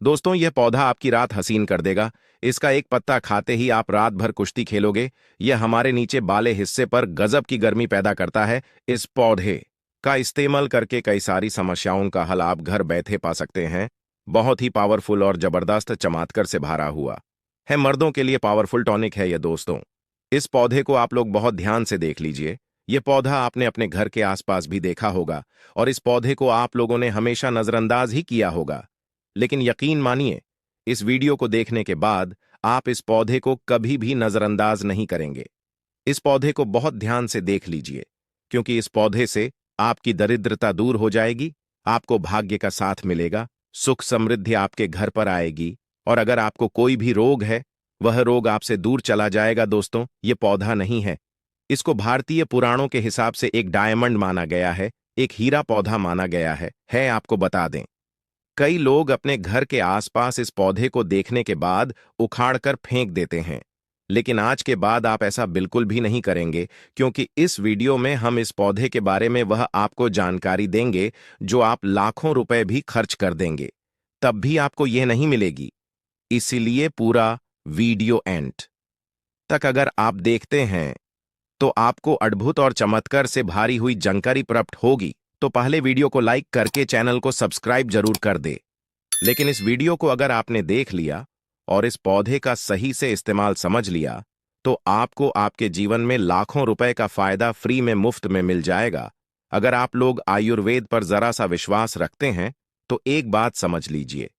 दोस्तों, यह पौधा आपकी रात हसीन कर देगा। इसका एक पत्ता खाते ही आप रात भर कुश्ती खेलोगे। यह हमारे नीचे बाले हिस्से पर गजब की गर्मी पैदा करता है। इस पौधे का इस्तेमाल करके कई सारी समस्याओं का हल आप घर बैठे पा सकते हैं। बहुत ही पावरफुल और जबरदस्त चमत्कार से भरा हुआ है। मर्दों के लिए पावरफुल टॉनिक है यह। दोस्तों, इस पौधे को आप लोग बहुत ध्यान से देख लीजिए। यह पौधा आपने अपने घर के आसपास भी देखा होगा और इस पौधे को आप लोगों ने हमेशा नजरअंदाज ही किया होगा। लेकिन यकीन मानिए, इस वीडियो को देखने के बाद आप इस पौधे को कभी भी नजरअंदाज नहीं करेंगे। इस पौधे को बहुत ध्यान से देख लीजिए, क्योंकि इस पौधे से आपकी दरिद्रता दूर हो जाएगी, आपको भाग्य का साथ मिलेगा, सुख समृद्धि आपके घर पर आएगी और अगर आपको कोई भी रोग है, वह रोग आपसे दूर चला जाएगा। दोस्तों, ये पौधा नहीं है। इसको भारतीय पुराणों के हिसाब से एक डायमंड माना गया है, एक हीरा पौधा माना गया है। आपको बता दें, कई लोग अपने घर के आसपास इस पौधे को देखने के बाद उखाड़कर फेंक देते हैं, लेकिन आज के बाद आप ऐसा बिल्कुल भी नहीं करेंगे, क्योंकि इस वीडियो में हम इस पौधे के बारे में वह आपको जानकारी देंगे जो आप लाखों रुपए भी खर्च कर देंगे, तब भी आपको यह नहीं मिलेगी। इसीलिए पूरा वीडियो एंड तक अगर आप देखते हैं तो आपको अद्भुत और चमत्कार से भारी हुई जानकारी प्राप्त होगी। तो पहले वीडियो को लाइक करके चैनल को सब्सक्राइब जरूर कर दे। लेकिन इस वीडियो को अगर आपने देख लिया और इस पौधे का सही से इस्तेमाल समझ लिया, तो आपको आपके जीवन में लाखों रुपए का फायदा फ्री में मुफ्त में मिल जाएगा। अगर आप लोग आयुर्वेद पर जरा सा विश्वास रखते हैं तो एक बात समझ लीजिए,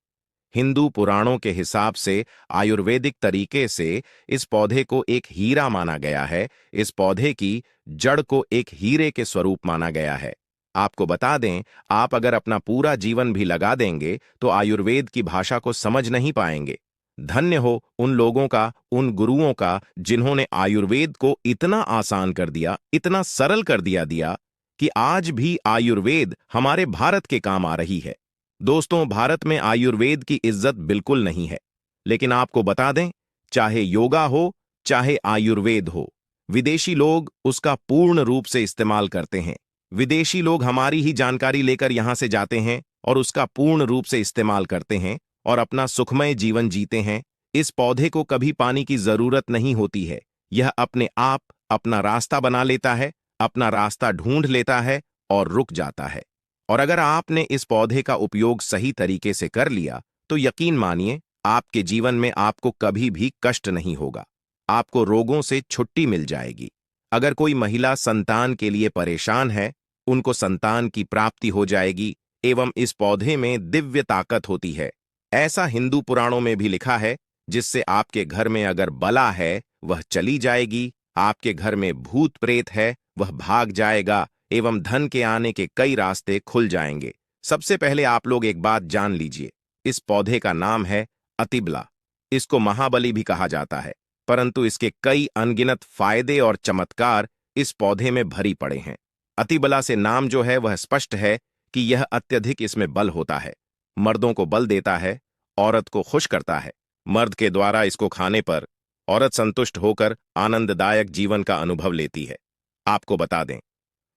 हिंदू पुराणों के हिसाब से आयुर्वेदिक तरीके से इस पौधे को एक हीरा माना गया है। इस पौधे की जड़ को एक हीरे के स्वरूप माना गया है। आपको बता दें, आप अगर अपना पूरा जीवन भी लगा देंगे तो आयुर्वेद की भाषा को समझ नहीं पाएंगे। धन्य हो उन लोगों का, उन गुरुओं का, जिन्होंने आयुर्वेद को इतना आसान कर दिया, इतना सरल कर दिया कि आज भी आयुर्वेद हमारे भारत के काम आ रही है। दोस्तों, भारत में आयुर्वेद की इज्जत बिल्कुल नहीं है, लेकिन आपको बता दें, चाहे योगा हो चाहे आयुर्वेद हो, विदेशी लोग उसका पूर्ण रूप से इस्तेमाल करते हैं। विदेशी लोग हमारी ही जानकारी लेकर यहां से जाते हैं और उसका पूर्ण रूप से इस्तेमाल करते हैं और अपना सुखमय जीवन जीते हैं। इस पौधे को कभी पानी की जरूरत नहीं होती है। यह अपने आप अपना रास्ता बना लेता है, अपना रास्ता ढूंढ लेता है और रुक जाता है। और अगर आपने इस पौधे का उपयोग सही तरीके से कर लिया तो यकीन मानिए, आपके जीवन में आपको कभी भी कष्ट नहीं होगा। आपको रोगों से छुट्टी मिल जाएगी। अगर कोई महिला संतान के लिए परेशान है, उनको संतान की प्राप्ति हो जाएगी। एवं इस पौधे में दिव्य ताकत होती है, ऐसा हिंदू पुराणों में भी लिखा है, जिससे आपके घर में अगर बला है वह चली जाएगी, आपके घर में भूत प्रेत है वह भाग जाएगा एवं धन के आने के कई रास्ते खुल जाएंगे। सबसे पहले आप लोग एक बात जान लीजिए, इस पौधे का नाम है अतिबला। इसको महाबली भी कहा जाता है, परंतु इसके कई अनगिनत फायदे और चमत्कार इस पौधे में भरी पड़े हैं। अतिबला से नाम जो है वह स्पष्ट है कि यह अत्यधिक इसमें बल होता है, मर्दों को बल देता है, औरत को खुश करता है। मर्द के द्वारा इसको खाने पर औरत संतुष्ट होकर आनंददायक जीवन का अनुभव लेती है। आपको बता दें,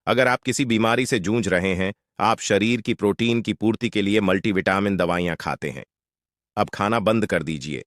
अगर आप किसी बीमारी से जूझ रहे हैं, आप शरीर की प्रोटीन की पूर्ति के लिए मल्टीविटामिन दवाइयां खाते हैं, अब खाना बंद कर दीजिए,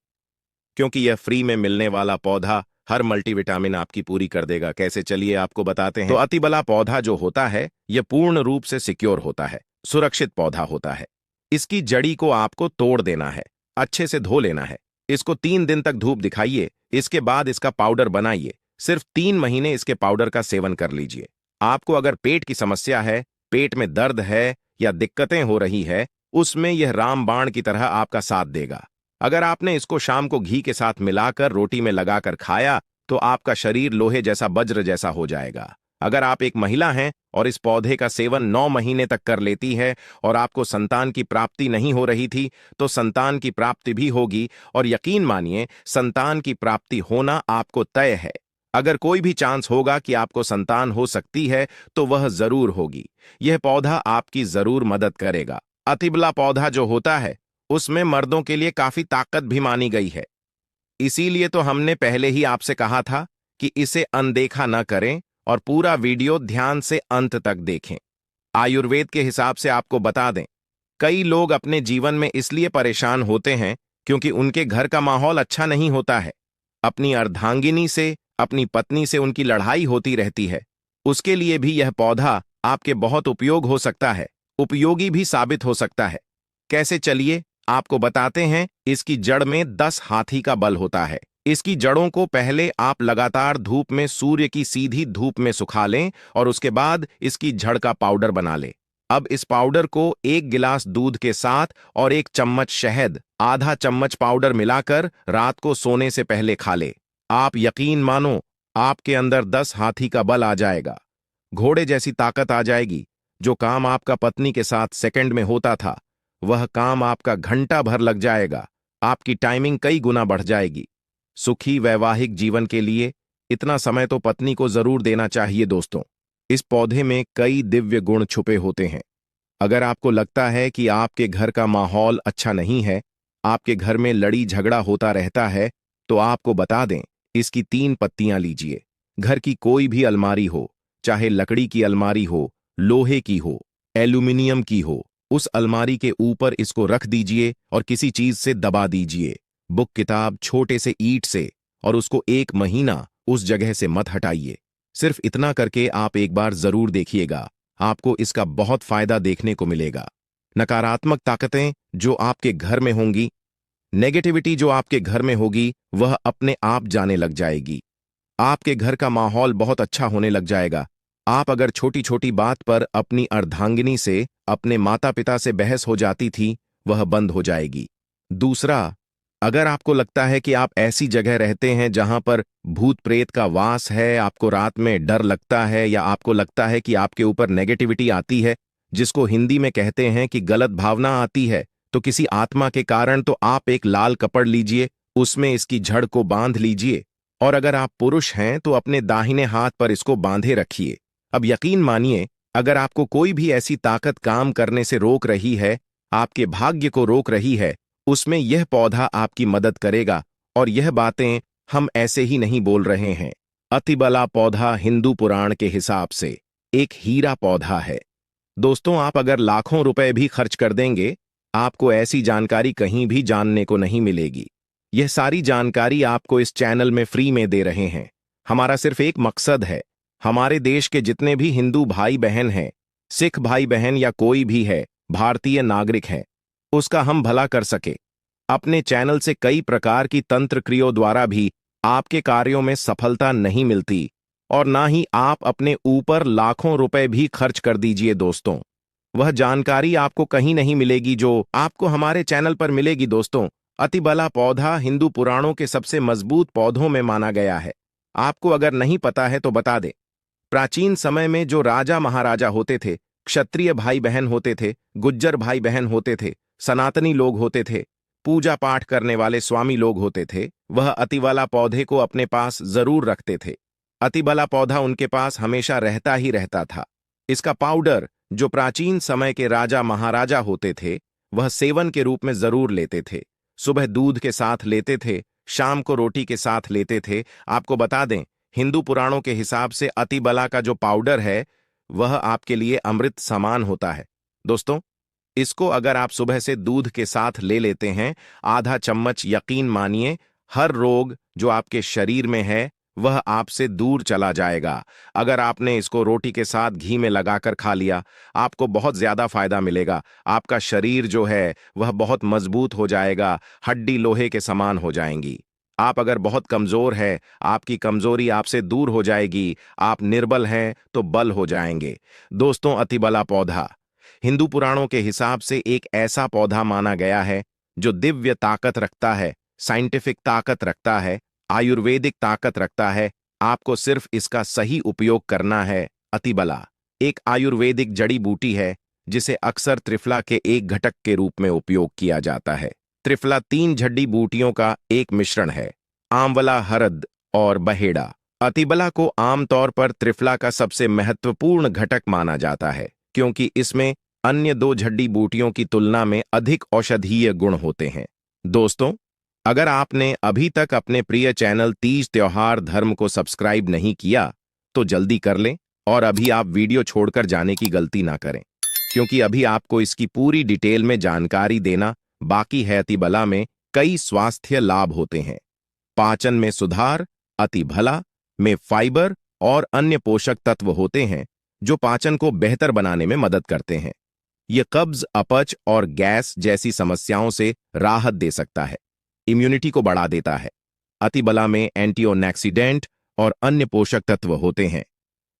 क्योंकि यह फ्री में मिलने वाला पौधा हर मल्टीविटामिन आपकी पूरी कर देगा। कैसे, चलिए आपको बताते हैं। तो अतिबला पौधा जो होता है, यह पूर्ण रूप से सिक्योर होता है, सुरक्षित पौधा होता है। इसकी जड़ी को आपको तोड़ देना है, अच्छे से धो लेना है, इसको 3 दिन तक धूप दिखाइए, इसके बाद इसका पाउडर बनाइए। सिर्फ 3 महीने इसके पाउडर का सेवन कर लीजिए। आपको अगर पेट की समस्या है, पेट में दर्द है या दिक्कतें हो रही है, उसमें यह रामबाण की तरह आपका साथ देगा। अगर आपने इसको शाम को घी के साथ मिलाकर रोटी में लगाकर खाया तो आपका शरीर लोहे जैसा, वज्र जैसा हो जाएगा। अगर आप एक महिला हैं और इस पौधे का सेवन 9 महीने तक कर लेती है और आपको संतान की प्राप्ति नहीं हो रही थी, तो संतान की प्राप्ति भी होगी और यकीन मानिए, संतान की प्राप्ति होना आपको तय है। अगर कोई भी चांस होगा कि आपको संतान हो सकती है तो वह जरूर होगी। यह पौधा आपकी जरूर मदद करेगा। अतिबला पौधा जो होता है, उसमें मर्दों के लिए काफी ताकत भी मानी गई है। इसीलिए तो हमने पहले ही आपसे कहा था कि इसे अनदेखा न करें और पूरा वीडियो ध्यान से अंत तक देखें। आयुर्वेद के हिसाब से आपको बता दें, कई लोग अपने जीवन में इसलिए परेशान होते हैं क्योंकि उनके घर का माहौल अच्छा नहीं होता है। अपनी अर्धांगिनी से, अपनी पत्नी से उनकी लड़ाई होती रहती है। उसके लिए भी यह पौधा आपके बहुत उपयोग हो सकता है, उपयोगी भी साबित हो सकता है। कैसे, चलिए आपको बताते हैं। इसकी जड़ में 10 हाथी का बल होता है। इसकी जड़ों को पहले आप लगातार धूप में, सूर्य की सीधी धूप में सुखा लें और उसके बाद इसकी जड़ का पाउडर बना लें। अब इस पाउडर को 1 गिलास दूध के साथ और 1 चम्मच शहद, आधा चम्मच पाउडर मिलाकर रात को सोने से पहले खा ले। आप यकीन मानो, आपके अंदर 10 हाथी का बल आ जाएगा, घोड़े जैसी ताकत आ जाएगी। जो काम आपका पत्नी के साथ सेकंड में होता था, वह काम आपका घंटा भर लग जाएगा। आपकी टाइमिंग कई गुना बढ़ जाएगी। सुखी वैवाहिक जीवन के लिए इतना समय तो पत्नी को जरूर देना चाहिए दोस्तों। इस पौधे में कई दिव्य गुण छुपे होते हैं। अगर आपको लगता है कि आपके घर का माहौल अच्छा नहीं है, आपके घर में लड़ी झगड़ा होता रहता है, तो आपको बता दें, इसकी 3 पत्तियां लीजिए। घर की कोई भी अलमारी हो, चाहे लकड़ी की अलमारी हो, लोहे की हो, एल्यूमिनियम की हो, उस अलमारी के ऊपर इसको रख दीजिए और किसी चीज से दबा दीजिए, बुक, किताब, छोटे से ईंट से, और उसको 1 महीना उस जगह से मत हटाइए। सिर्फ इतना करके आप एक बार जरूर देखिएगा, आपको इसका बहुत फायदा देखने को मिलेगा। नकारात्मक ताकतें जो आपके घर में होंगी, नेगेटिविटी जो आपके घर में होगी, वह अपने आप जाने लग जाएगी। आपके घर का माहौल बहुत अच्छा होने लग जाएगा। आप अगर छोटी छोटी बात पर अपनी अर्धांगिनी से, अपने माता पिता से बहस हो जाती थी, वह बंद हो जाएगी। दूसरा, अगर आपको लगता है कि आप ऐसी जगह रहते हैं जहां पर भूत प्रेत का वास है, आपको रात में डर लगता है, या आपको लगता है कि आपके ऊपर नेगेटिविटी आती है, जिसको हिंदी में कहते हैं कि गलत भावना आती है, तो किसी आत्मा के कारण, तो आप एक लाल कपड़ लीजिए, उसमें इसकी जड़ को बांध लीजिए, और अगर आप पुरुष हैं तो अपने दाहिने हाथ पर इसको बांधे रखिए। अब यकीन मानिए, अगर आपको कोई भी ऐसी ताकत काम करने से रोक रही है, आपके भाग्य को रोक रही है, उसमें यह पौधा आपकी मदद करेगा। और यह बातें हम ऐसे ही नहीं बोल रहे हैं। अतिबला पौधा हिंदू पुराण के हिसाब से एक हीरा पौधा है। दोस्तों, आप अगर लाखों रुपए भी खर्च कर देंगे, आपको ऐसी जानकारी कहीं भी जानने को नहीं मिलेगी। यह सारी जानकारी आपको इस चैनल में फ्री में दे रहे हैं। हमारा सिर्फ एक मकसद है, हमारे देश के जितने भी हिंदू भाई बहन हैं, सिख भाई बहन या कोई भी है, भारतीय नागरिक है, उसका हम भला कर सके। अपने चैनल से कई प्रकार की तंत्र क्रियों द्वारा भी आपके कार्यों में सफलता नहीं मिलती, और ना ही आप अपने ऊपर लाखों रुपए भी खर्च कर दीजिए दोस्तों। वह जानकारी आपको कहीं नहीं मिलेगी जो आपको हमारे चैनल पर मिलेगी दोस्तों। अतिबला पौधा हिंदू पुराणों के सबसे मजबूत पौधों में माना गया है। आपको अगर नहीं पता है तो बता दें, प्राचीन समय में जो राजा महाराजा होते थे, क्षत्रिय भाई बहन होते थे, गुज्जर भाई बहन होते थे, सनातनी लोग होते थे, पूजा पाठ करने वाले स्वामी लोग होते थे, वह अतिबला पौधे को अपने पास जरूर रखते थे। अतिबला पौधा उनके पास हमेशा रहता ही रहता था। इसका पाउडर जो प्राचीन समय के राजा महाराजा होते थे, वह सेवन के रूप में जरूर लेते थे। सुबह दूध के साथ लेते थे, शाम को रोटी के साथ लेते थे। आपको बता दें, हिंदू पुराणों के हिसाब से अतिबला का जो पाउडर है, वह आपके लिए अमृत समान होता है। दोस्तों, इसको अगर आप सुबह से दूध के साथ ले लेते हैं, आधा चम्मच, यकीन मानिए, हर रोग जो आपके शरीर में है वह आपसे दूर चला जाएगा। अगर आपने इसको रोटी के साथ घी में लगाकर खा लिया, आपको बहुत ज्यादा फायदा मिलेगा। आपका शरीर जो है वह बहुत मजबूत हो जाएगा, हड्डी लोहे के समान हो जाएंगी। आप अगर बहुत कमजोर है, आपकी कमजोरी आपसे दूर हो जाएगी। आप निर्बल हैं तो बल हो जाएंगे। दोस्तों, अतिबला पौधा हिंदू पुराणों के हिसाब से एक ऐसा पौधा माना गया है जो दिव्य ताकत रखता है, साइंटिफिक ताकत रखता है, आयुर्वेदिक ताकत रखता है। आपको सिर्फ इसका सही उपयोग करना है। अतिबला एक आयुर्वेदिक जड़ी बूटी है जिसे अक्सर त्रिफला के एक घटक के रूप में उपयोग किया जाता है। त्रिफला 3 जड़ी बूटियों का एक मिश्रण है, आंवला, हरद और बहेड़ा। अतिबला को आमतौर पर त्रिफला का सबसे महत्वपूर्ण घटक माना जाता है क्योंकि इसमें अन्य 2 जड़ी बूटियों की तुलना में अधिक औषधीय गुण होते हैं। दोस्तों, अगर आपने अभी तक अपने प्रिय चैनल तीज त्योहार धर्म को सब्सक्राइब नहीं किया, तो जल्दी कर लें और अभी आप वीडियो छोड़कर जाने की गलती ना करें। क्योंकि अभी आपको इसकी पूरी डिटेल में जानकारी देना बाकी है। अतिबला में कई स्वास्थ्य लाभ होते हैं। पाचन में सुधार। अतिभला में फाइबर और अन्य पोषक तत्व होते हैं जो पाचन को बेहतर बनाने में मदद करते हैं। ये कब्ज, अपच और गैस जैसी समस्याओं से राहत दे सकता है। इम्यूनिटी को बढ़ा देता है। अतिबला में एंटीऑक्सीडेंट और अन्य पोषक तत्व होते हैं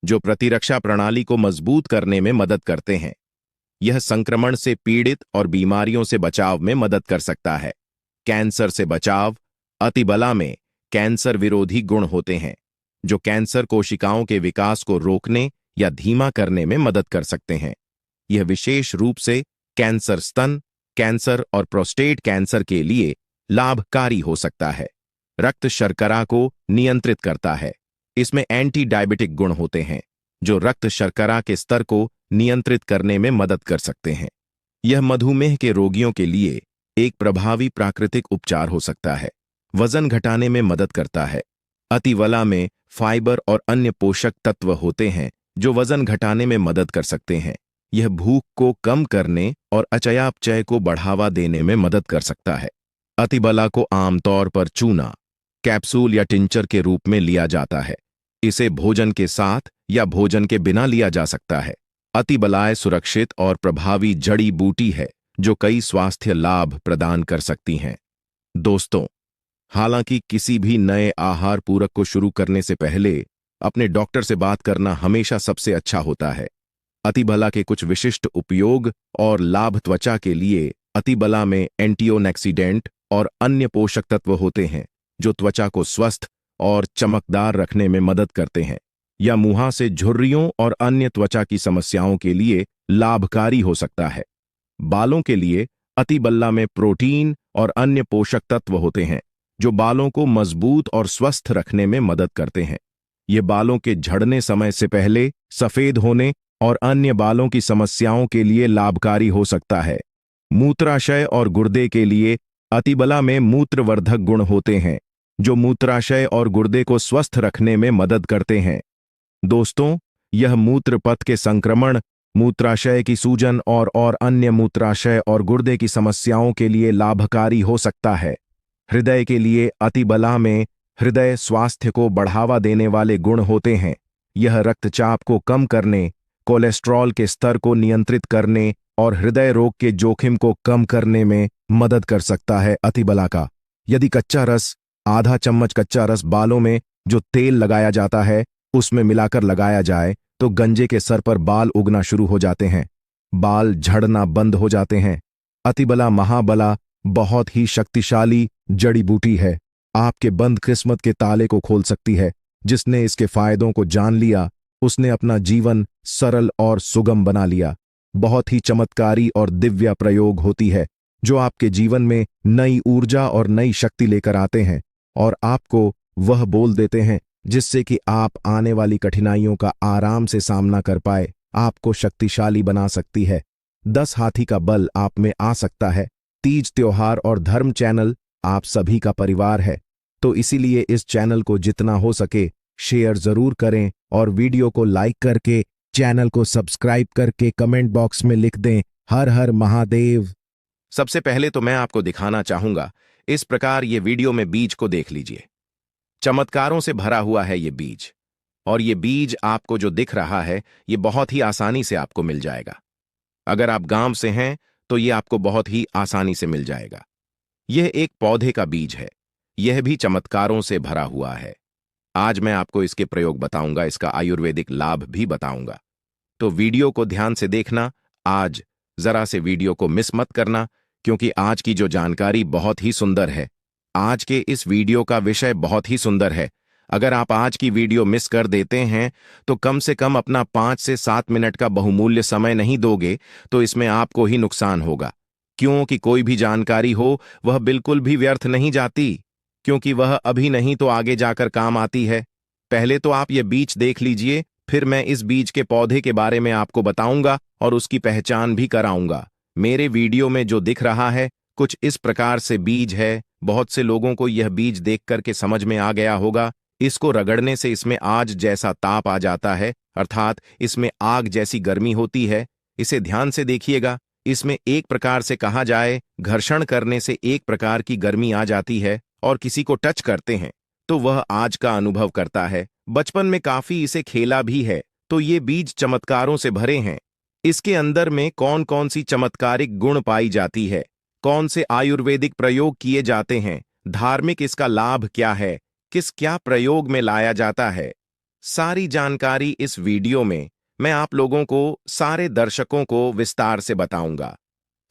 जो प्रतिरक्षा प्रणाली को मजबूत करने में मदद करते हैं। यह संक्रमण से पीड़ित और बीमारियों से बचाव में मदद कर सकता है। कैंसर से बचाव। अतिबला में कैंसर विरोधी गुण होते हैं जो कैंसर कोशिकाओं के विकास को रोकने या धीमा करने में मदद कर सकते हैं। यह विशेष रूप से कैंसर स्तन, कैंसर और प्रोस्टेट कैंसर के लिए लाभकारी हो सकता है। रक्त शर्करा को नियंत्रित करता है। इसमें एंटी डायबिटिक गुण होते हैं जो रक्त शर्करा के स्तर को नियंत्रित करने में मदद कर सकते हैं। यह मधुमेह के रोगियों के लिए एक प्रभावी प्राकृतिक उपचार हो सकता है। वजन घटाने में मदद करता है। अतिबला में फाइबर और अन्य पोषक तत्व होते हैं जो वजन घटाने में मदद कर सकते हैं। यह भूख को कम करने और चयापचय को बढ़ावा देने में मदद कर सकता है। अतिबला को आमतौर पर चूना, कैप्सूल या टिंचर के रूप में लिया जाता है। इसे भोजन के साथ या भोजन के बिना लिया जा सकता है। अतिबलाएं सुरक्षित और प्रभावी जड़ी बूटी है जो कई स्वास्थ्य लाभ प्रदान कर सकती हैं। दोस्तों, हालांकि किसी भी नए आहार पूरक को शुरू करने से पहले अपने डॉक्टर से बात करना हमेशा सबसे अच्छा होता है। अतिबला के कुछ विशिष्ट उपयोग और लाभ। त्वचा के लिए अतिबला में एंटीऑक्सीडेंट और अन्य पोषक तत्व होते हैं जो त्वचा को स्वस्थ और चमकदार रखने में मदद करते हैं। यह मुंह से झुर्रियों और अन्य त्वचा की समस्याओं के लिए लाभकारी हो सकता है। बालों के लिए अतिबला में प्रोटीन और अन्य पोषक तत्व होते हैं जो बालों को मजबूत और स्वस्थ रखने में मदद करते हैं। ये बालों के झड़ने समय से पहले, सफेद होने और अन्य बालों की समस्याओं के लिए लाभकारी हो सकता है। मूत्राशय और गुर्दे के लिए अतिबला में मूत्रवर्धक गुण होते हैं जो मूत्राशय और गुर्दे को स्वस्थ रखने में मदद करते हैं। दोस्तों, यह मूत्रपथ के संक्रमण, मूत्राशय की सूजन और अन्य मूत्राशय और गुर्दे की समस्याओं के लिए लाभकारी हो सकता है। हृदय के लिए अतिबला में हृदय स्वास्थ्य को बढ़ावा देने वाले गुण होते हैं। यह रक्तचाप को कम करने, कोलेस्ट्रॉल के स्तर को नियंत्रित करने और हृदय रोग के जोखिम को कम करने में मदद कर सकता है। अतिबला का यदि कच्चा रस, आधा चम्मच कच्चा रस बालों में जो तेल लगाया जाता है उसमें मिलाकर लगाया जाए तो गंजे के सर पर बाल उगना शुरू हो जाते हैं। बाल झड़ना बंद हो जाते हैं। अतिबला महाबला बहुत ही शक्तिशाली जड़ी बूटी है। आपके बंद किस्मत के ताले को खोल सकती है। जिसने इसके फायदों को जान लिया उसने अपना जीवन सरल और सुगम बना लिया। बहुत ही चमत्कारी और दिव्य प्रयोग होती है जो आपके जीवन में नई ऊर्जा और नई शक्ति लेकर आते हैं और आपको वह बोल देते हैं जिससे कि आप आने वाली कठिनाइयों का आराम से सामना कर पाए। आपको शक्तिशाली बना सकती है। 10 हाथी का बल आप में आ सकता है। तीज त्योहार और धर्म चैनल आप सभी का परिवार है, तो इसीलिए इस चैनल को जितना हो सके शेयर जरूर करें और वीडियो को लाइक करके चैनल को सब्सक्राइब करके कमेंट बॉक्स में लिख दें, हर हर महादेव। सबसे पहले तो मैं आपको दिखाना चाहूंगा, इस प्रकार ये वीडियो में बीज को देख लीजिए। चमत्कारों से भरा हुआ है ये बीज, और ये बीज आपको जो दिख रहा है ये बहुत ही आसानी से आपको मिल जाएगा। अगर आप गांव से हैं तो ये आपको बहुत ही आसानी से मिल जाएगा। यह एक पौधे का बीज है। यह भी चमत्कारों से भरा हुआ है। आज मैं आपको इसके प्रयोग बताऊंगा, इसका आयुर्वेदिक लाभ भी बताऊंगा। तो वीडियो को ध्यान से देखना। आज जरा से वीडियो को मिस मत करना, क्योंकि आज की जो जानकारी बहुत ही सुंदर है। आज के इस वीडियो का विषय बहुत ही सुंदर है। अगर आप आज की वीडियो मिस कर देते हैं तो कम से कम अपना 5 से 7 मिनट का बहुमूल्य समय नहीं दोगे तो इसमें आपको ही नुकसान होगा। क्योंकि कोई भी जानकारी हो वह बिल्कुल भी व्यर्थ नहीं जाती, क्योंकि वह अभी नहीं तो आगे जाकर काम आती है। पहले तो आप ये बीज देख लीजिए, फिर मैं इस बीज के पौधे के बारे में आपको बताऊंगा और उसकी पहचान भी कराऊंगा। मेरे वीडियो में जो दिख रहा है कुछ इस प्रकार से बीज है। बहुत से लोगों को यह बीज देख करके समझ में आ गया होगा। इसको रगड़ने से इसमें आज जैसा ताप आ जाता है, अर्थात इसमें आग जैसी गर्मी होती है। इसे ध्यान से देखिएगा। इसमें एक प्रकार से कहा जाए, घर्षण करने से एक प्रकार की गर्मी आ जाती है और किसी को टच करते हैं तो वह आज का अनुभव करता है। बचपन में काफी इसे खेला भी है। तो ये बीज चमत्कारों से भरे हैं। इसके अंदर में कौन कौन सी चमत्कारिक गुण पाई जाती है, कौन से आयुर्वेदिक प्रयोग किए जाते हैं, धार्मिक इसका लाभ क्या है, किस क्या प्रयोग में लाया जाता है, सारी जानकारी इस वीडियो में मैं आप लोगों को, सारे दर्शकों को विस्तार से बताऊंगा।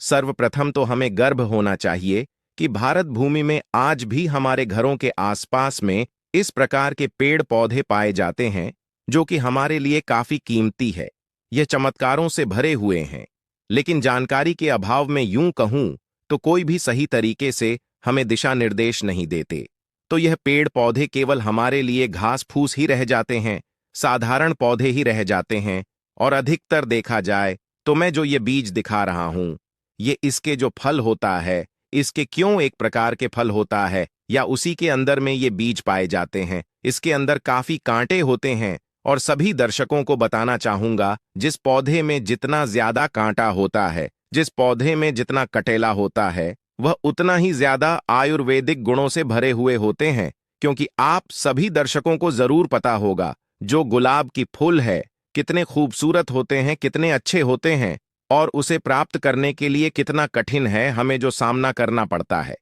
सर्वप्रथम तो हमें गर्व होना चाहिए कि भारत भूमि में आज भी हमारे घरों के आसपास में इस प्रकार के पेड़ पौधे पाए जाते हैं जो कि हमारे लिए काफी कीमती है। यह चमत्कारों से भरे हुए हैं, लेकिन जानकारी के अभाव में यूं कहूं तो कोई भी सही तरीके से हमें दिशा निर्देश नहीं देते। तो यह पेड़ पौधे केवल हमारे लिए घास फूस ही रह जाते हैं, साधारण पौधे ही रह जाते हैं। और अधिकतर देखा जाए तो मैं जो ये बीज दिखा रहा हूं, ये इसके जो फल होता है, इसके क्यों एक प्रकार के फल होता है या उसी के अंदर में ये बीज पाए जाते हैं, इसके अंदर काफी कांटे होते हैं। और सभी दर्शकों को बताना चाहूंगा, जिस पौधे में जितना ज्यादा कांटा होता है, जिस पौधे में जितना कटेला होता है, वह उतना ही ज्यादा आयुर्वेदिक गुणों से भरे हुए होते हैं। क्योंकि आप सभी दर्शकों को जरूर पता होगा, जो गुलाब की फूल है कितने खूबसूरत होते हैं, कितने अच्छे होते हैं, और उसे प्राप्त करने के लिए कितना कठिन है हमें जो सामना करना पड़ता है,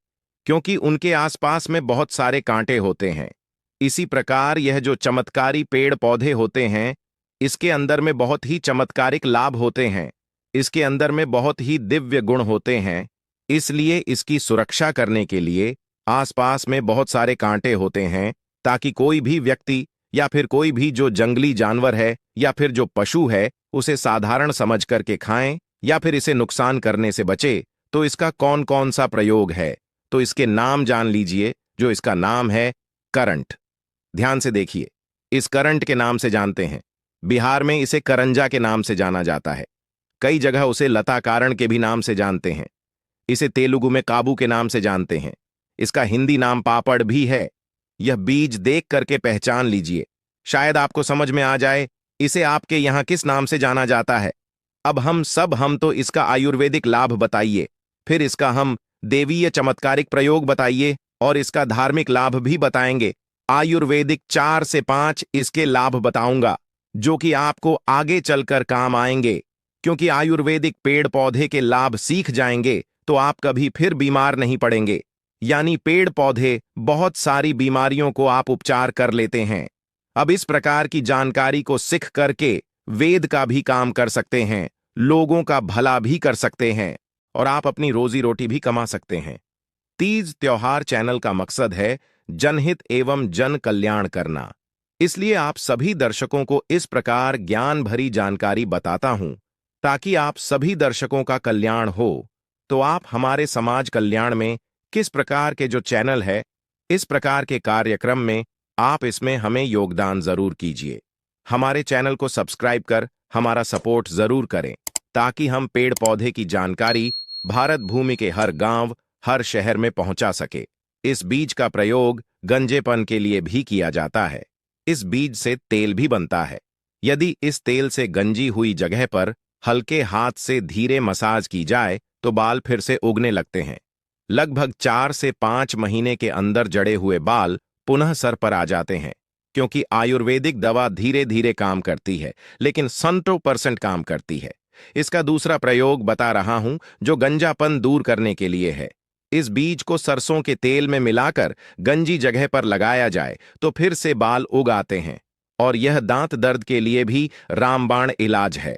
क्योंकि उनके आसपास में बहुत सारे कांटे होते हैं। इसी प्रकार यह जो चमत्कारी पेड़ पौधे होते हैं, इसके अंदर में बहुत ही चमत्कारिक लाभ होते हैं, इसके अंदर में बहुत ही दिव्य गुण होते हैं। इसलिए इसकी सुरक्षा करने के लिए आसपास में बहुत सारे कांटे होते हैं, ताकि कोई भी व्यक्ति या फिर कोई भी जो जंगली जानवर है या फिर जो पशु है उसे साधारण समझ करके खाएं या फिर इसे नुकसान करने से बचे। तो इसका कौन कौन सा प्रयोग है, तो इसके नाम जान लीजिए। जो इसका नाम है करंट। ध्यान से देखिए, इस करंट के नाम से जानते हैं। बिहार में इसे करंजा के नाम से जाना जाता है। कई जगह उसे लता कारण के भी नाम से जानते हैं। इसे तेलुगु में काबू के नाम से जानते हैं। इसका हिंदी नाम पापड़ भी है। यह बीज देख करके पहचान लीजिए, शायद आपको समझ में आ जाए इसे आपके यहां किस नाम से जाना जाता है। अब हम तो इसका आयुर्वेदिक लाभ बताइए, फिर इसका हम देवीय चमत्कारिक प्रयोग बताइए और इसका धार्मिक लाभ भी बताएंगे। आयुर्वेदिक 4 से 5 इसके लाभ बताऊंगा, जो कि आपको आगे चलकर काम आएंगे। क्योंकि आयुर्वेदिक पेड़ पौधे के लाभ सीख जाएंगे तो आप कभी फिर बीमार नहीं पड़ेंगे। यानी पेड़ पौधे बहुत सारी बीमारियों को आप उपचार कर लेते हैं। अब इस प्रकार की जानकारी को सीख करके वेद का भी काम कर सकते हैं, लोगों का भला भी कर सकते हैं और आप अपनी रोजी रोटी भी कमा सकते हैं। तीज त्योहार चैनल का मकसद है जनहित एवं जन कल्याण करना। इसलिए आप सभी दर्शकों को इस प्रकार ज्ञान भरी जानकारी बताता हूं, ताकि आप सभी दर्शकों का कल्याण हो। तो आप हमारे समाज कल्याण में किस प्रकार के जो चैनल है, इस प्रकार के कार्यक्रम में आप इसमें हमें योगदान जरूर कीजिए। हमारे चैनल को सब्सक्राइब कर हमारा सपोर्ट जरूर करें, ताकि हम पेड़ पौधे की जानकारी भारत भूमि के हर गांव, हर शहर में पहुंचा सके। इस बीज का प्रयोग गंजेपन के लिए भी किया जाता है। इस बीज से तेल भी बनता है। यदि इस तेल से गंजी हुई जगह पर हल्के हाथ से धीरे मसाज की जाए तो बाल फिर से उगने लगते हैं। लगभग 4 से 5 महीने के अंदर जड़े हुए बाल पुनः सर पर आ जाते हैं। क्योंकि आयुर्वेदिक दवा धीरे धीरे काम करती है, लेकिन 100% काम करती है। इसका दूसरा प्रयोग बता रहा हूं, जो गंजापन दूर करने के लिए है। इस बीज को सरसों के तेल में मिलाकर गंजी जगह पर लगाया जाए तो फिर से बाल उग आते हैं। और यह दांत दर्द के लिए भी रामबाण इलाज है।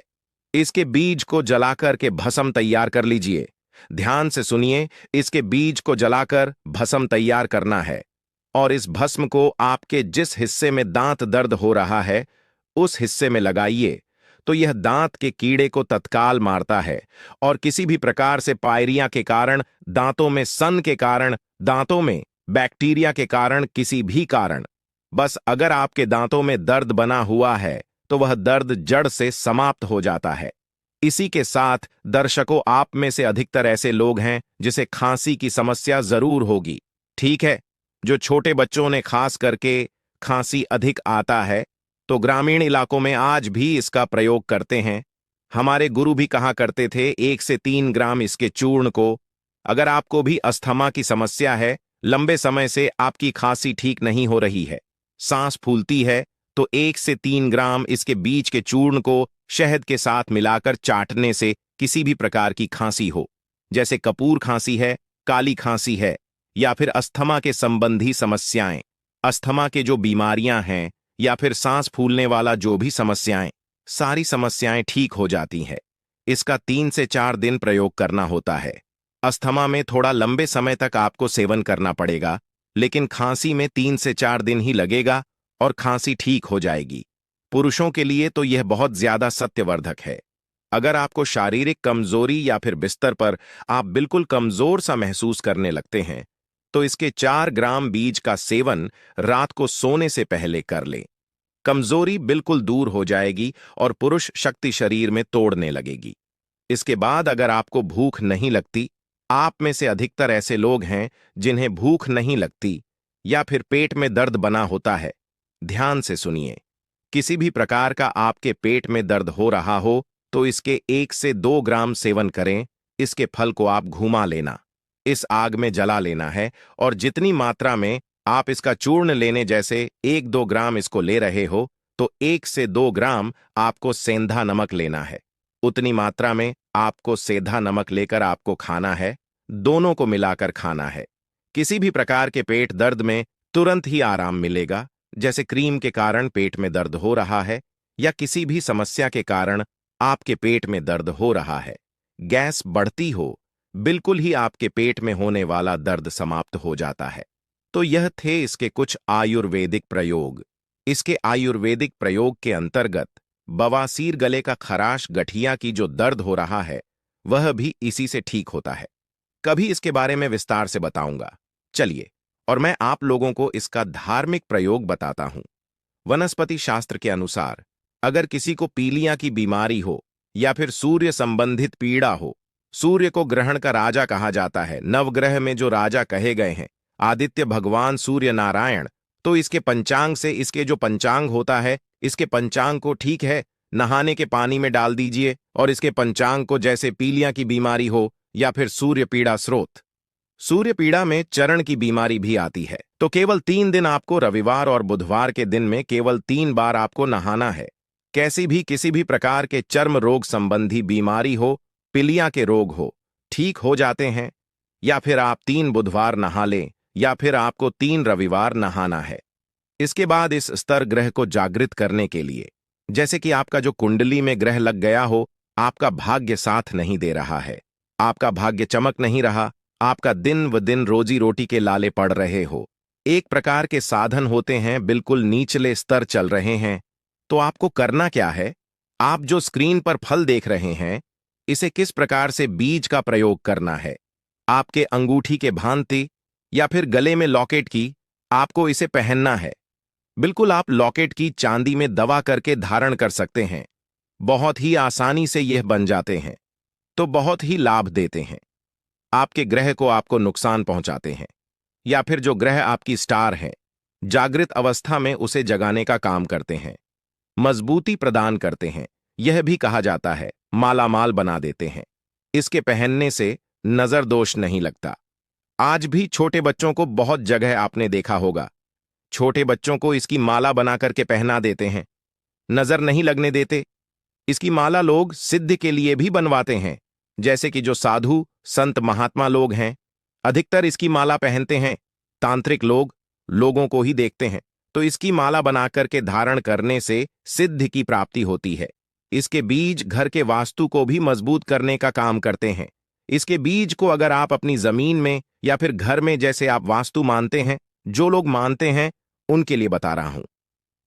इसके बीज को जलाकर के भस्म तैयार कर लीजिए। ध्यान से सुनिए, इसके बीज को जलाकर भस्म तैयार करना है और इस भस्म को आपके जिस हिस्से में दांत दर्द हो रहा है उस हिस्से में लगाइए। तो यह दांत के कीड़े को तत्काल मारता है और किसी भी प्रकार से पायरिया के कारण, दांतों में सन के कारण, दांतों में बैक्टीरिया के कारण, किसी भी कारण, बस अगर आपके दांतों में दर्द बना हुआ है तो वह दर्द जड़ से समाप्त हो जाता है। इसी के साथ दर्शकों, आप में से अधिकतर ऐसे लोग हैं जिसे खांसी की समस्या जरूर होगी, ठीक है। जो छोटे बच्चों ने खास करके खांसी अधिक आता है, तो ग्रामीण इलाकों में आज भी इसका प्रयोग करते हैं। हमारे गुरु भी कहा करते थे 1 से 3 ग्राम इसके चूर्ण को। अगर आपको भी अस्थमा की समस्या है, लंबे समय से आपकी खांसी ठीक नहीं हो रही है, सांस फूलती है, तो 1 से 3 ग्राम इसके बीज के चूर्ण को शहद के साथ मिलाकर चाटने से किसी भी प्रकार की खांसी हो, जैसे कपूर खांसी है, काली खांसी है, या फिर अस्थमा के संबंधी समस्याएं, अस्थमा के जो बीमारियां हैं, या फिर सांस फूलने वाला जो भी समस्याएं, सारी समस्याएं ठीक हो जाती हैं। इसका 3 से 4 दिन प्रयोग करना होता है। अस्थमा में थोड़ा लंबे समय तक आपको सेवन करना पड़ेगा, लेकिन खांसी में 3 से 4 दिन ही लगेगा और खांसी ठीक हो जाएगी। पुरुषों के लिए तो यह बहुत ज्यादा सत्यवर्धक है। अगर आपको शारीरिक कमजोरी या फिर बिस्तर पर आप बिल्कुल कमजोर सा महसूस करने लगते हैं, तो इसके 4 ग्राम बीज का सेवन रात को सोने से पहले कर लें। कमजोरी बिल्कुल दूर हो जाएगी और पुरुष शक्ति शरीर में तोड़ने लगेगी। इसके बाद अगर आपको भूख नहीं लगती, आप में से अधिकतर ऐसे लोग हैं जिन्हें भूख नहीं लगती या फिर पेट में दर्द बना होता है, ध्यान से सुनिए। किसी भी प्रकार का आपके पेट में दर्द हो रहा हो तो इसके 1 से 2 ग्राम सेवन करें। इसके फल को आप घुमा लेना, इस आग में जला लेना है, और जितनी मात्रा में आप इसका चूर्ण लेने जैसे 1-2 ग्राम इसको ले रहे हो, तो 1 से 2 ग्राम आपको सेंधा नमक लेना है। उतनी मात्रा में आपको सेंधा नमक लेकर आपको खाना है, दोनों को मिलाकर खाना है। किसी भी प्रकार के पेट दर्द में तुरंत ही आराम मिलेगा, जैसे क्रीम के कारण पेट में दर्द हो रहा है, या किसी भी समस्या के कारण आपके पेट में दर्द हो रहा है, गैस बढ़ती हो, बिल्कुल ही आपके पेट में होने वाला दर्द समाप्त हो जाता है। तो यह थे इसके कुछ आयुर्वेदिक प्रयोग। इसके आयुर्वेदिक प्रयोग के अंतर्गत बवासीर, गले का खराश, गठिया की जो दर्द हो रहा है, वह भी इसी से ठीक होता है। कभी इसके बारे में विस्तार से बताऊंगा। चलिए, और मैं आप लोगों को इसका धार्मिक प्रयोग बताता हूं। वनस्पति शास्त्र के अनुसार अगर किसी को पीलिया की बीमारी हो या फिर सूर्य संबंधित पीड़ा हो, सूर्य को ग्रहण का राजा कहा जाता है, नवग्रह में जो राजा कहे गए हैं आदित्य भगवान सूर्य नारायण, तो इसके पंचांग से, इसके जो पंचांग होता है, इसके पंचांग को ठीक है नहाने के पानी में डाल दीजिए, और इसके पंचांग को जैसे पीलिया की बीमारी हो या फिर सूर्य पीड़ा स्रोत, सूर्य पीड़ा में चरण की बीमारी भी आती है, तो केवल 3 दिन आपको रविवार और बुधवार के दिन में केवल 3 बार आपको नहाना है। कैसी भी किसी भी प्रकार के चर्म रोग संबंधी बीमारी हो, पीलिया के रोग हो, ठीक हो जाते हैं। या फिर आप 3 बुधवार नहा लें, या फिर आपको 3 रविवार नहाना है। इसके बाद इस स्तर ग्रह को जागृत करने के लिए, जैसे कि आपका जो कुंडली में ग्रह लग गया हो, आपका भाग्य साथ नहीं दे रहा है, आपका भाग्य चमक नहीं रहा, आपका दिन व दिन रोजी रोटी के लाले पड़ रहे हो, एक प्रकार के साधन होते हैं बिल्कुल निचले स्तर चल रहे हैं, तो आपको करना क्या है? आप जो स्क्रीन पर फल देख रहे हैं, इसे किस प्रकार से बीज का प्रयोग करना है। आपके अंगूठी के भांति या फिर गले में लॉकेट की आपको इसे पहनना है। बिल्कुल आप लॉकेट की चांदी में दबा करके धारण कर सकते हैं। बहुत ही आसानी से यह बन जाते हैं, तो बहुत ही लाभ देते हैं। आपके ग्रह को आपको नुकसान पहुंचाते हैं, या फिर जो ग्रह आपकी स्टार है, जागृत अवस्था में उसे जगाने का काम करते हैं, मजबूती प्रदान करते हैं। यह भी कहा जाता है मालामाल बना देते हैं। इसके पहनने से नजर दोष नहीं लगता। आज भी छोटे बच्चों को बहुत जगह आपने देखा होगा, छोटे बच्चों को इसकी माला बना करके पहना देते हैं, नजर नहीं लगने देते। इसकी माला लोग सिद्ध के लिए भी बनवाते हैं, जैसे कि जो साधु संत महात्मा लोग हैं, अधिकतर इसकी माला पहनते हैं। तांत्रिक लोग लोगों को ही देखते हैं, तो इसकी माला बना करके धारण करने से सिद्धि की प्राप्ति होती है। इसके बीज घर के वास्तु को भी मजबूत करने का काम करते हैं। इसके बीज को अगर आप अपनी जमीन में या फिर घर में, जैसे आप वास्तु मानते हैं, जो लोग मानते हैं उनके लिए बता रहा हूं,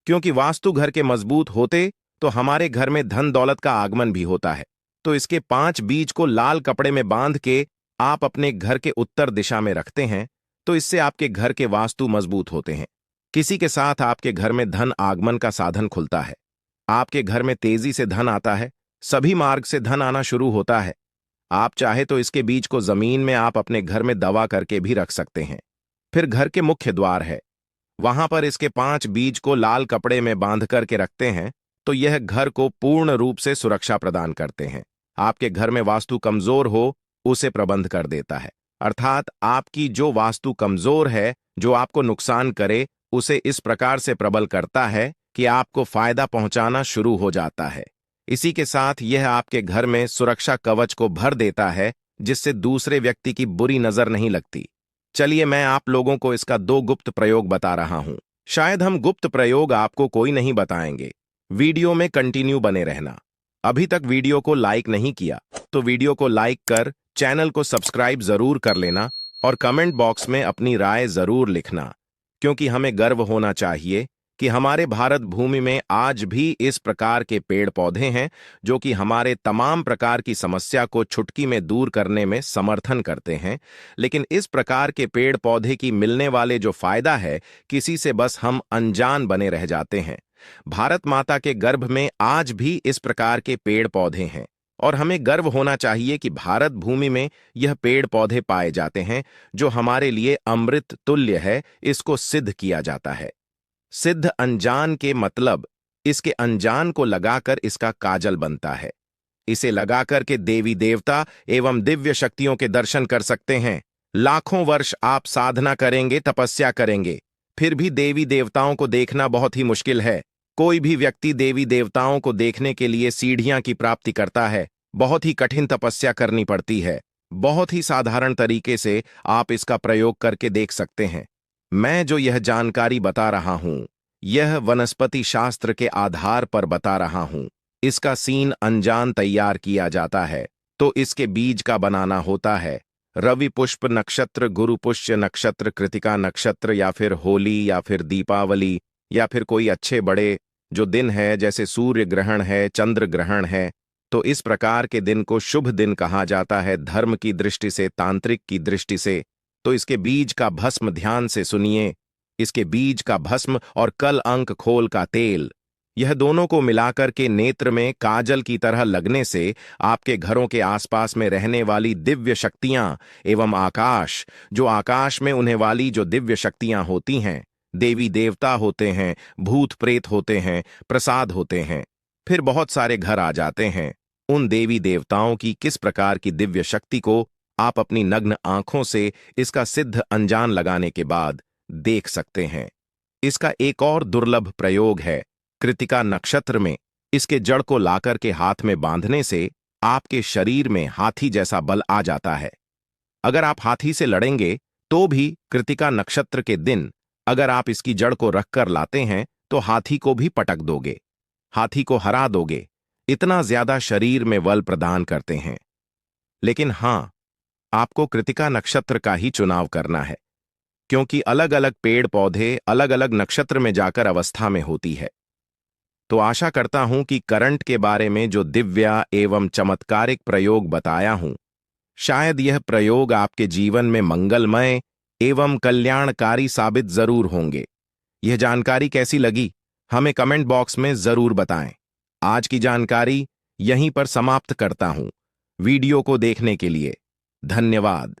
क्योंकि वास्तु घर के मजबूत होते तो हमारे घर में धन दौलत का आगमन भी होता है। तो इसके 5 बीज को लाल कपड़े में बांध के आप अपने घर के उत्तर दिशा में रखते हैं, तो इससे आपके घर के वास्तु मजबूत होते हैं। किसी के साथ आपके घर में धन आगमन का साधन खुलता है, आपके घर में तेजी से धन आता है, सभी मार्ग से धन आना शुरू होता है। आप चाहे तो इसके बीज को जमीन में आप अपने घर में दबा करके भी रख सकते हैं। फिर घर के मुख्य द्वार है, वहां पर इसके 5 बीज को लाल कपड़े में बांध करके रखते हैं, तो यह घर को पूर्ण रूप से सुरक्षा प्रदान करते हैं। आपके घर में वास्तु कमजोर हो, उसे प्रबंध कर देता है। अर्थात आपकी जो वास्तु कमजोर है, जो आपको नुकसान करे, उसे इस प्रकार से प्रबल करता है कि आपको फायदा पहुंचाना शुरू हो जाता है। इसी के साथ यह आपके घर में सुरक्षा कवच को भर देता है, जिससे दूसरे व्यक्ति की बुरी नजर नहीं लगती। चलिए मैं आप लोगों को इसका 2 गुप्त प्रयोग बता रहा हूं। शायद हम गुप्त प्रयोग आपको कोई नहीं बताएंगे। वीडियो में कंटिन्यू बने रहना। अभी तक वीडियो को लाइक नहीं किया तो वीडियो को लाइक कर चैनल को सब्सक्राइब जरूर कर लेना और कमेंट बॉक्स में अपनी राय जरूर लिखना, क्योंकि हमें गर्व होना चाहिए कि हमारे भारत भूमि में आज भी इस प्रकार के पेड़ पौधे हैं जो कि हमारे तमाम प्रकार की समस्या को चुटकी में दूर करने में समर्थन करते हैं। लेकिन इस प्रकार के पेड़ पौधे की मिलने वाले जो फायदा है, किसी से बस हम अनजान बने रह जाते हैं। भारत माता के गर्भ में आज भी इस प्रकार के पेड़ पौधे हैं और हमें गर्व होना चाहिए कि भारत भूमि में यह पेड़ पौधे पाए जाते हैं जो हमारे लिए अमृत तुल्य है। इसको सिद्ध किया जाता है। सिद्ध अनजान के मतलब इसके अनजान को लगाकर इसका काजल बनता है। इसे लगाकर के देवी देवता एवं दिव्य शक्तियों के दर्शन कर सकते हैं। लाखों वर्ष आप साधना करेंगे, तपस्या करेंगे, फिर भी देवी देवताओं को देखना बहुत ही मुश्किल है। कोई भी व्यक्ति देवी देवताओं को देखने के लिए सीढ़ियां की प्राप्ति करता है। बहुत ही कठिन तपस्या करनी पड़ती है। बहुत ही साधारण तरीके से आप इसका प्रयोग करके देख सकते हैं। मैं जो यह जानकारी बता रहा हूं, यह वनस्पति शास्त्र के आधार पर बता रहा हूं। इसका सीन अनजान तैयार किया जाता है तो इसके बीज का बनाना होता है। रवि पुष्प नक्षत्र, गुरु पुष्य नक्षत्र, कृतिका नक्षत्र, या फिर होली, या फिर दीपावली, या फिर कोई अच्छे बड़े जो दिन है, जैसे सूर्य ग्रहण है, चंद्र ग्रहण है, तो इस प्रकार के दिन को शुभ दिन कहा जाता है। धर्म की दृष्टि से, तांत्रिक की दृष्टि से। तो इसके बीज का भस्म ध्यान से सुनिए। इसके बीज का भस्म और कल अंक खोल का तेल, यह दोनों को मिलाकर के नेत्र में काजल की तरह लगने से आपके घरों के आसपास में रहने वाली दिव्य शक्तियां एवं आकाश, जो आकाश में उन्हें वाली जो दिव्य शक्तियां होती हैं, देवी देवता होते हैं, भूत प्रेत होते हैं, प्रसाद होते हैं, फिर बहुत सारे घर आ जाते हैं। उन देवी देवताओं की किस प्रकार की दिव्य शक्ति को आप अपनी नग्न आंखों से इसका सिद्ध अनजान लगाने के बाद देख सकते हैं। इसका एक और दुर्लभ प्रयोग है। कृतिका नक्षत्र में इसके जड़ को लाकर के हाथ में बांधने से आपके शरीर में हाथी जैसा बल आ जाता है। अगर आप हाथी से लड़ेंगे तो भी कृतिका नक्षत्र के दिन अगर आप इसकी जड़ को रखकर लाते हैं तो हाथी को भी पटक दोगे, हाथी को हरा दोगे। इतना ज्यादा शरीर में बल प्रदान करते हैं। लेकिन हां, आपको कृतिका नक्षत्र का ही चुनाव करना है, क्योंकि अलग अलग पेड़ पौधे अलग अलग नक्षत्र में जाकर अवस्था में होती है। तो आशा करता हूं कि करंट के बारे में जो दिव्या एवं चमत्कारिक प्रयोग बताया हूं, शायद यह प्रयोग आपके जीवन में मंगलमय एवं कल्याणकारी साबित जरूर होंगे। यह जानकारी कैसी लगी, हमें कमेंट बॉक्स में जरूर बताएं। आज की जानकारी यहीं पर समाप्त करता हूं। वीडियो को देखने के लिए धन्यवाद।